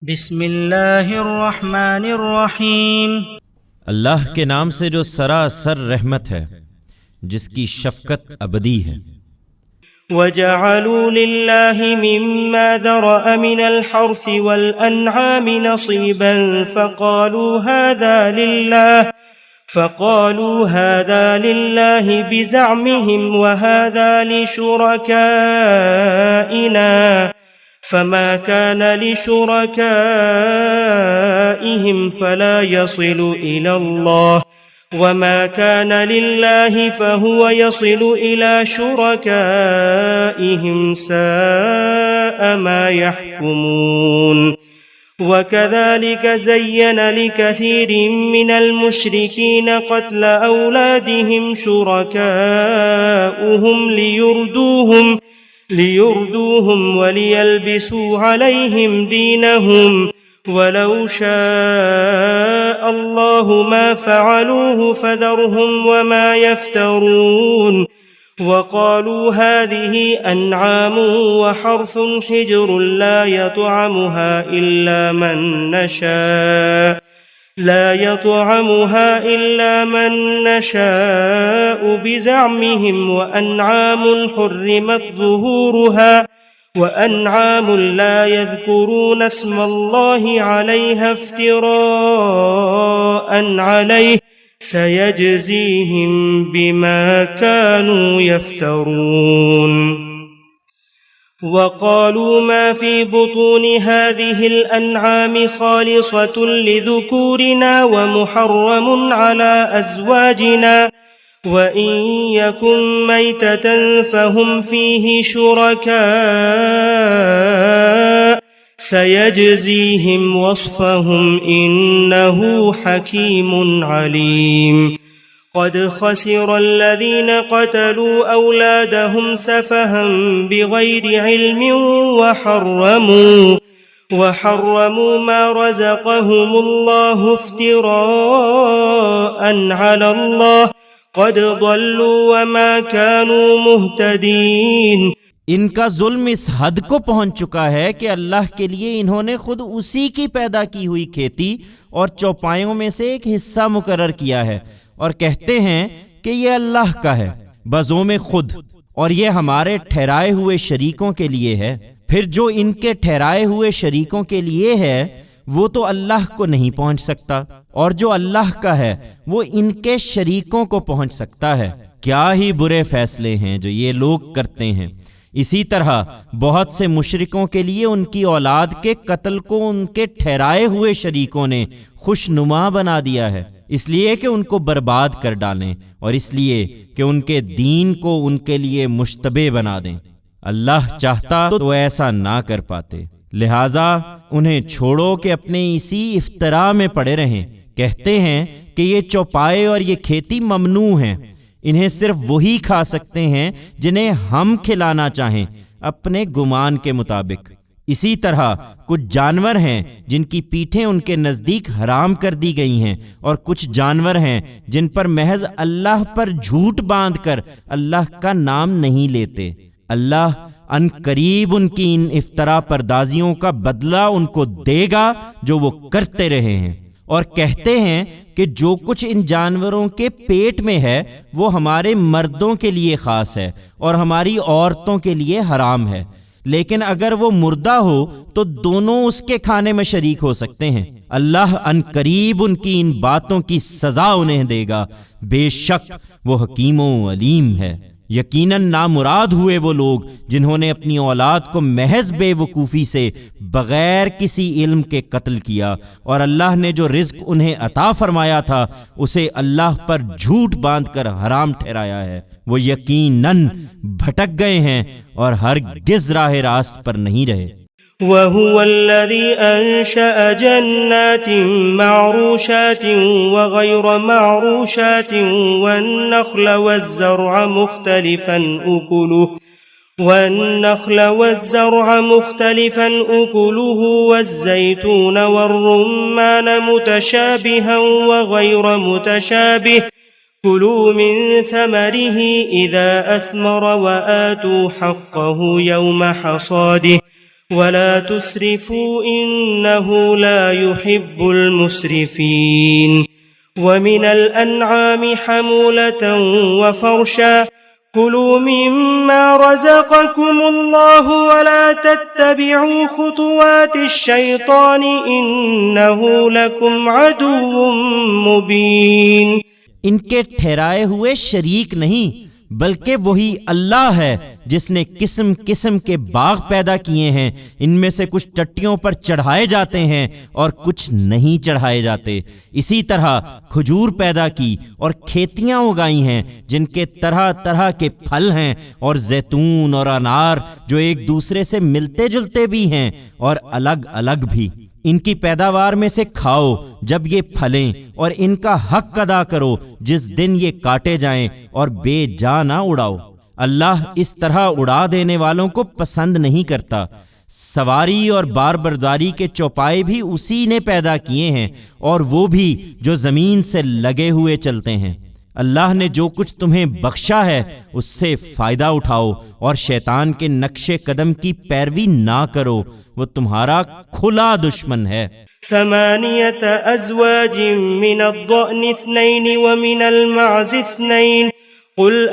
बिस्मिल्लाहिर्रहमानिर्रहीम। अल्लाह के नाम से जो सरासर रहमत है, जिसकी शफकत अबदी है। वजअलू लिल्लाहि मिम्मा ज़रअ मिनल हर्सी वल अन्आमि नसीबन फ़क़ालू हाज़ा लिल्लाहि बिज़अमिहिम व हाज़ा लिशुरकाइना फमा कान लिशुरकाइहिम फला यसिलु इलल्लाह वमा कान लिल्लाहि फहुव यसिलु इला शुरकाइहिम साअ मा यहकुमून। वकज़ालिक ज़य्यन लिकसीरिन मिनल मुश्रिकीन क़त्ल औलादिहिम शुरकाउहुम लियुर्दूहुम वलियल्बिसू अलैहिम दीनहुम वलौ शाअ अल्लाहु मा फ़अलूहु फ़ज़रहुम वमा यफ़्तरून। वक़ालू हाज़िही अन्आम वहर्स हिज्र ला यतअमुहा इल्ला मन नशाअ बिज़अमिहिम वअनआम हुर्रिमत ज़ुहूरुहा वअनआम ला यज़कुरून अस्मल्लाहि अलैहा इफ्तिराअन अलैहि सयजज़ीहिम बिमा कानू यफ्तरून। वक़ालू मा फ़ी बुतूनि हाज़िहिल अन्आमि ख़ालिसतुन लिज़ुकूरिना व मुहर्रमुन अला अज़वाजिना व इन यकुन मैततन फ़हुम फ़ीहि शुरका सयजज़ीहिम वस्फ़हुम इन्नहु हकीमुन अलीम। क़द ख़सिरल्लज़ीन क़तलू औलादहुम सफ़हन बिग़ैरि इल्मिन वहर्रमू मा रज़क़हुमुल्लाहु इफ्तिराअन अलल्लाह क़द ضल्लू वमा कानू मुहतदीन। इनका जुल्म इस हद को पहुंच चुका है कि अल्लाह के लिए इन्होंने खुद उसी की पैदा की हुई खेती और चौपायों में से एक हिस्सा मुकर्रर किया है और कहते हैं कि यह अल्लाह का है बज़ोम खुद, और यह हमारे ठहराए हुए शरीकों के लिए है। फिर जो इनके ठहराए हुए शरीकों के लिए है वो तो अल्लाह को नहीं पहुंच सकता, और जो अल्लाह का है वो इनके शरीकों को पहुंच सकता है। क्या ही बुरे फैसले हैं जो ये लोग करते हैं। इसी तरह बहुत से मुशरिकों के लिए उनकी औलाद के कत्ल को उनके ठहराए हुए शरीकों ने खुशनुमा बना दिया है, इसलिए कि उनको बर्बाद कर डालें और इसलिए कि उनके दीन को उनके लिए मुश्तबे बना दें। अल्लाह चाहता तो ऐसा ना कर पाते, लिहाजा उन्हें छोड़ो कि अपने इसी इफ्तरा में पड़े रहें। कहते हैं कि ये चौपाए और ये खेती ममनू हैं, इन्हें सिर्फ वही खा सकते हैं जिन्हें हम खिलाना चाहें अपने गुमान के मुताबिक। इसी तरह कुछ जानवर हैं जिनकी पीठें उनके नज़दीक हराम कर दी गई हैं, और कुछ जानवर हैं जिन पर महज अल्लाह पर झूठ बांधकर अल्लाह का नाम नहीं लेते। अल्लाह अनकरीब उनकी इन इफ्तरा परदाजियों का बदला उनको देगा जो वो करते रहे हैं। और कहते हैं कि जो कुछ इन जानवरों के पेट में है वो हमारे मर्दों के लिए खास है और हमारी औरतों के लिए हराम है, लेकिन अगर वो मुर्दा हो तो दोनों उसके खाने में शरीक हो सकते हैं। अल्लाह अनकरीब उनकी इन बातों की सजा उन्हें देगा, बेशक वो हकीमो अलीम है। यकीनन नामुराद हुए वो लोग जिन्होंने अपनी औलाद को महज बेवकूफ़ी से बगैर किसी इल्म के कत्ल किया, और अल्लाह ने जो रिज़्क उन्हें अता फरमाया था उसे अल्लाह पर झूठ बांधकर हराम ठहराया है। वो यकीनन भटक गए हैं और हरगिज़ राह रास्त पर नहीं रहे। वहुवल्लज़ी अंशअ जन्नातिन मअरूशातिन व गैर मअरूशातिन वन्नख्ल वज़्ज़रअ मुख्तलिफन उकुलुहु वज़्ज़ैतून वर्रुम्मान मुतशाबिहन व गैर मुतशाबिह कुलू मिन समरिही इज़ा अस्मर व आतू हक़्क़हु यौम हसादिह वला तुस्रिफू इन्नहु ला युहिब्बुल मुस्रिफीन वमिनल अन्आमि हमूलतन व फर्शा कुलू मिम्मा रज़क़कुमुल्लाहु वला तत्तबिउ खुतुवातिश शैतानि इन्नहु लकुम अदुव्वुम मुबीन। इनके ठहराए हुए शरीक नहीं बल्कि वही अल्लाह है जिसने किस्म किस्म के बाग पैदा किए हैं। इनमें से कुछ टट्टियों पर चढ़ाए जाते हैं और कुछ नहीं चढ़ाए जाते। इसी तरह खजूर पैदा की और खेतियां उगाई हैं जिनके तरह तरह के फल हैं, और जैतून और अनार जो एक दूसरे से मिलते जुलते भी हैं और अलग अलग भी। इनकी पैदावार में से खाओ जब ये फलें, और इनका हक अदा करो जिस दिन ये काटे जाएं, और बेजा ना उड़ाओ। अल्लाह इस तरह उड़ा देने वालों को पसंद नहीं करता। सवारी और बारबरदारी के चौपाए भी उसी ने पैदा किए हैं, और वो भी जो जमीन से लगे हुए चलते हैं। अल्लाह ने जो कुछ तुम्हें बख्शा है उससे फायदा उठाओ, और शैतान के नक्शे कदम की पैरवी ना करो, वो तुम्हारा खुला दुश्मन है। समानियत अज़वाजिम मिनद्दअनि इस्नैनि व मिनल माज़ि इस्नैन कुल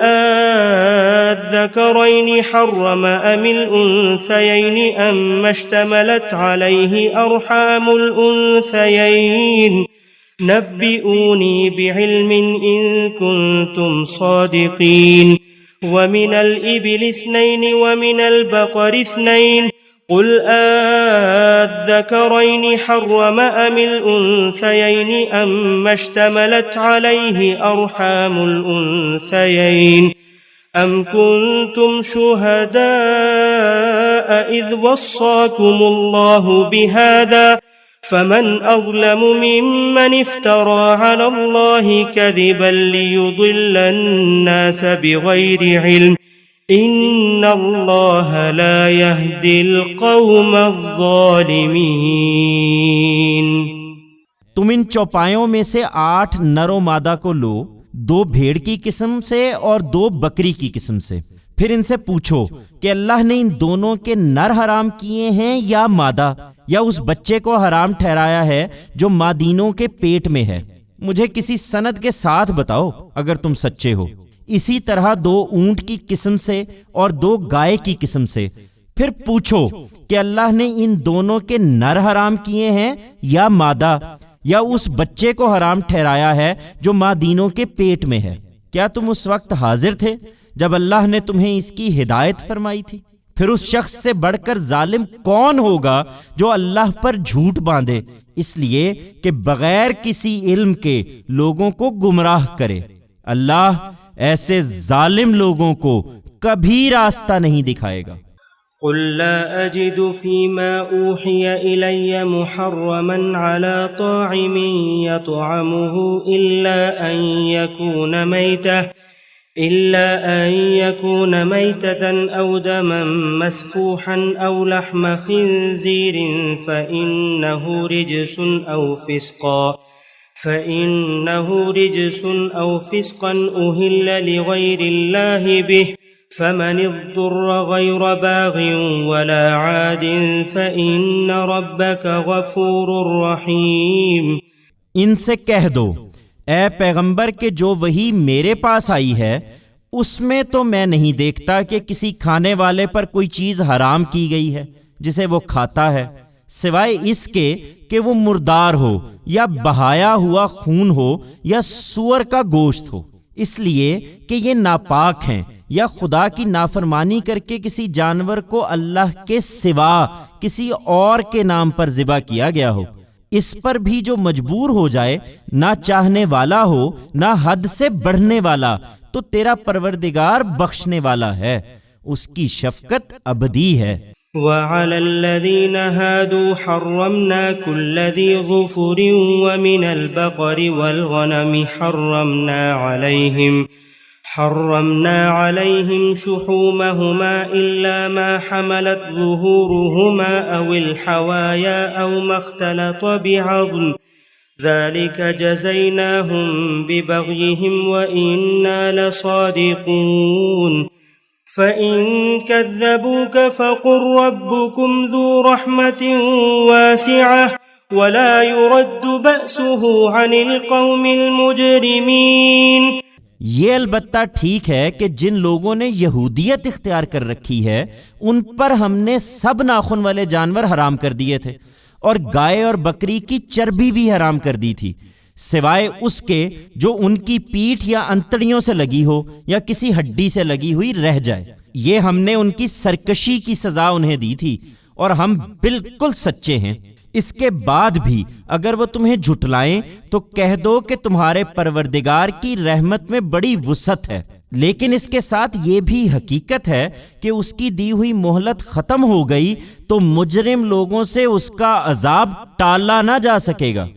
अज़्ज़करैनि हर्रम अमिल उन्सयैनि अम्मश्तमलत अलैहि अर्हामुल उन्सयैन नब्बिऊनी बिइल्मिन इन कुंतुम सादिकीन व मिनल इबिल इस्नैनि व मिनल बकर इस्नैन कुल अज़्ज़करैनि हर्रम अमिल उन्सयैनि अम्मश्तमलत अलैहि अर्हामुल उन्सयैन अम कुंतुम शुहदाअ इज़ वस्साकुमुल्लाहु बिहाज़ा फमन अज़लमु मिम्मन इफ्तरा अलल्लाहि कज़िबन लियुदिल्लन नास बिग़ैरि इल्म इन्नल्लाह ला यहदिल क़ौमज़्ज़ालिमीन। तुम इन चौपायों में से 8 नरो मादा को लो, 2 भेड़ की किस्म से और 2 बकरी की किस्म से। फिर इनसे पूछो कि अल्लाह ने इन दोनों के नर हराम किए हैं या मादा, या उस बच्चे को हराम ठहराया है जो मादीनों के पेट में है। मुझे किसी सनद के साथ बताओ अगर तुम सच्चे हो। इसी तरह 2 ऊंट की किस्म से और 2 गाय की किस्म से। फिर पूछो कि अल्लाह ने इन दोनों के नर हराम किए हैं या मादा, या उस बच्चे को हराम ठहराया है जो मादीनों के पेट में है। क्या तुम उस वक्त हाजिर थे जब अल्लाह ने तुम्हें इसकी हिदायत फरमाई थी? फिर उस शख्स से बढ़कर जालिम कौन होगा जो अल्लाह पर झूठ बांधे इसलिए कि बगैर किसी इल्म के लोगों को गुमराह करे। अल्लाह ऐसे जालिम लोगों को कभी रास्ता नहीं दिखाएगा। कुल ला अजिदु फीमा ऊहिय इलय्य मुहर्रमन अला ताइमिन यतअमुहु इल्ला अन यकून मैततन औ दमन मस्फूहन औ लहम खिंजीरिन फ़इन्नहु रिजसुन औ फ़िस्क़न उहिल्ल लिग़ैरिल्लाहि बिहि फमन इज़्ज़ुर्र गैर बाग़िन वला आदिन फ़इन्न रब्बक गफ़ूरुर रहीम। इनसे कह दो, ए पैगंबर के जो वही मेरे पास आई है उसमें तो मैं नहीं देखता कि किसी खाने वाले पर कोई चीज हराम की गई है जिसे वो खाता है, सिवाय इसके कि वो मुर्दार हो या बहाया हुआ खून हो या सूअर का गोश्त हो, इसलिए कि ये नापाक हैं, या खुदा की नाफरमानी करके किसी जानवर को अल्लाह के सिवा किसी और के नाम पर ज़िबा किया गया हो। इस पर भी जो मजबूर हो जाए, ना चाहने वाला हो ना हद से बढ़ने वाला, तो तेरा परवरदिगार बख्शने वाला है, उसकी शफकत अबदी है। वअलल्लज़ीन हादू हर्रमना कुल्ल ज़ी ज़ुफ़ुरिन व मिनल बक़रि वल गनमि हर्रमना अलैहिम शुहूमहुमा इल्ला मा हमलत ज़ुहूरुहुमा अविल हवाया औ मख्तलत बिअज़्म ज़ालिक जज़ैनाहुम बिबग़यिहिम व इन्ना लसादिक़ून फ़इन कज़्ज़बूक फ़क़ुल रब्बुकुम ज़ू रहमतिन वासिअह वला युरद्दु बअसुहु अनिल क़ौमिल मुजरिमीन। ये अलबत्ता ठीक है कि जिन लोगों ने यहूदियत इख्तियार कर रखी है उन पर हमने सब नाखून वाले जानवर हराम कर दिए थे और गाय और बकरी की चर्बी भी हराम कर दी थी, सिवाय उसके जो उनकी पीठ या अंतड़ियों से लगी हो या किसी हड्डी से लगी हुई रह जाए। ये हमने उनकी सरकशी की सजा उन्हें दी थी और हम बिल्कुल सच्चे हैं। इसके बाद भी अगर वो तुम्हें झुठलाएं तो कह दो कि तुम्हारे परवरदिगार की रहमत में बड़ी वुसअत है, लेकिन इसके साथ ये भी हकीकत है कि उसकी दी हुई मोहलत खत्म हो गई तो मुजरिम लोगों से उसका अजाब टाला ना जा सकेगा।